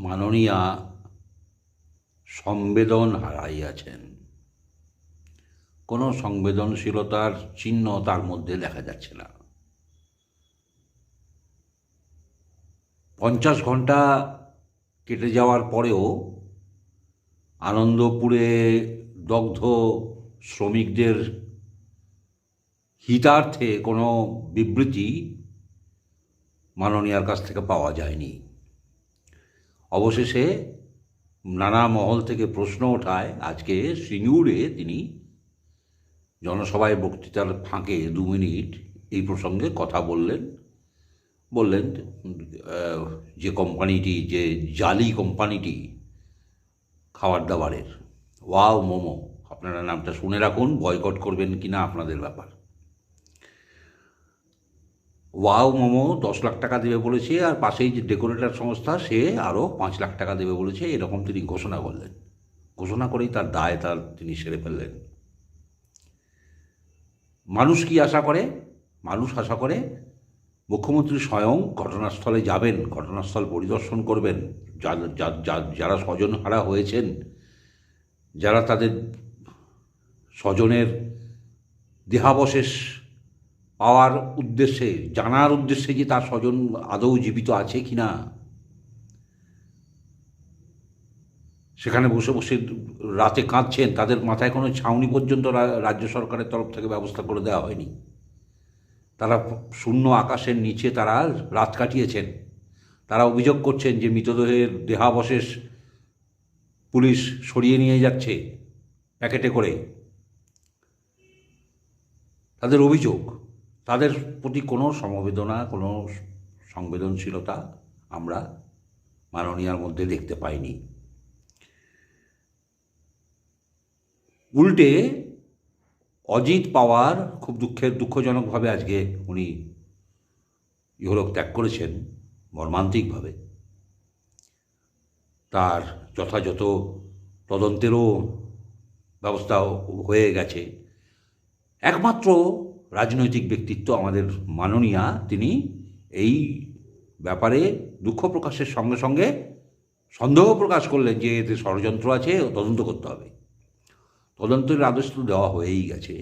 মাননীয়া সংবেদন হারাইয়াছেন। কোনো সংবেদনশীলতার চিহ্ন তার মধ্যে দেখা যাচ্ছে না। 50 ঘন্টা কেটে যাওয়ার পরেও আনন্দপুরে দগ্ধ শ্রমিকদের হিতার্থে কোনো বিবৃতি মাননীয়ার কাছ থেকে পাওয়া যায়নি। অবশেষে নানা মহল থেকে প্রশ্ন ওঠায় আজকে সিঙ্গুরে তিনি জনসভায় বক্তৃতার ফাঁকে 2 মিনিট এই প্রসঙ্গে কথা বললেন যে কোম্পানিটি, যে জালি কোম্পানিটি খাবার দাবারের, ওয়াও মোমো, আপনারা নামটা শুনে রাখুন, বয়কট করবেন কিনা আপনাদের ব্যাপার। ওয়াও মোমো 10 লাখ টাকা দেবে বলেছে, আর পাশেই যে ডেকোরেটর সংস্থা সে আরও 5 লাখ টাকা দেবে বলেছে, এরকম তিনি ঘোষণা করলেন। ঘোষণা করেই তার দায় তিনি সেরে ফেললেন। মানুষ কি আশা করে? মানুষ আশা করে মুখ্যমন্ত্রী স্বয়ং ঘটনাস্থলে যাবেন, ঘটনাস্থল পরিদর্শন করবেন, যারা স্বজনহারা হয়েছেন, যারা তাদের স্বজনের দেহাবশেষ পাওয়ার উদ্দেশ্যে, জানার উদ্দেশ্যে যে তার স্বজন আদৌ জীবিত আছে কি না, সেখানে বসে বসে রাতে কাঁদছেন, তাদের মাথায় কোনো ছাউনি পর্যন্ত রাজ্য সরকারের তরফ থেকে ব্যবস্থা করে দেওয়া হয়নি। তারা শূন্য আকাশের নিচে তারা রাত কাটিয়েছেন। তারা অভিযোগ করছেন যে মৃতদেহের দেহাবশেষ পুলিশ সরিয়ে নিয়ে যাচ্ছে প্যাকেটে করে। তাদের অভিযোগ, তাদের প্রতি কোনো সমবেদনা, কোনো সংবেদনশীলতা আমরা মাননীয়ার মধ্যে দেখতে পাইনি। উল্টে অজিত পাওয়ার খুব দুঃখজনকভাবে আজকে উনি ইহলোক ত্যাগ করেছেন, মর্মান্তিকভাবে। তার যথাযথ তদন্তেরও ব্যবস্থা হয়ে গেছে। একমাত্র রাজনৈতিক ব্যক্তিত্ব আমাদের মাননীয়া, তিনি এই ব্যাপারে দুঃখ প্রকাশের সঙ্গে সঙ্গে সন্দেহ প্রকাশ করলেন যে এতে ষড়যন্ত্র আছে, তদন্ত করতে হবে। তদন্তের আদেশ তো দেওয়া হয়েই গেছে।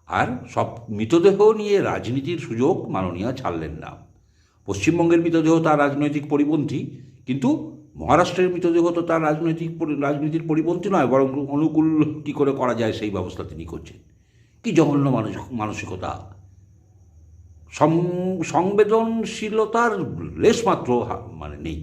আর সব মৃতদেহ নিয়ে রাজনীতির সুযোগ মাননীয়া ছাড়লেন না। পশ্চিমবঙ্গের মৃতদেহ তার রাজনৈতিক পরিপন্থী, কিন্তু মহারাষ্ট্রের মৃতদেহ তো তার রাজনীতির পরিপন্থী নয়, বরং অনুকূল কী করে করা যায় সেই ব্যবস্থা তিনি করছেন। কি জঘন্য মানসিকতা! সংবেদনশীলতার লেশমাত্র নেই।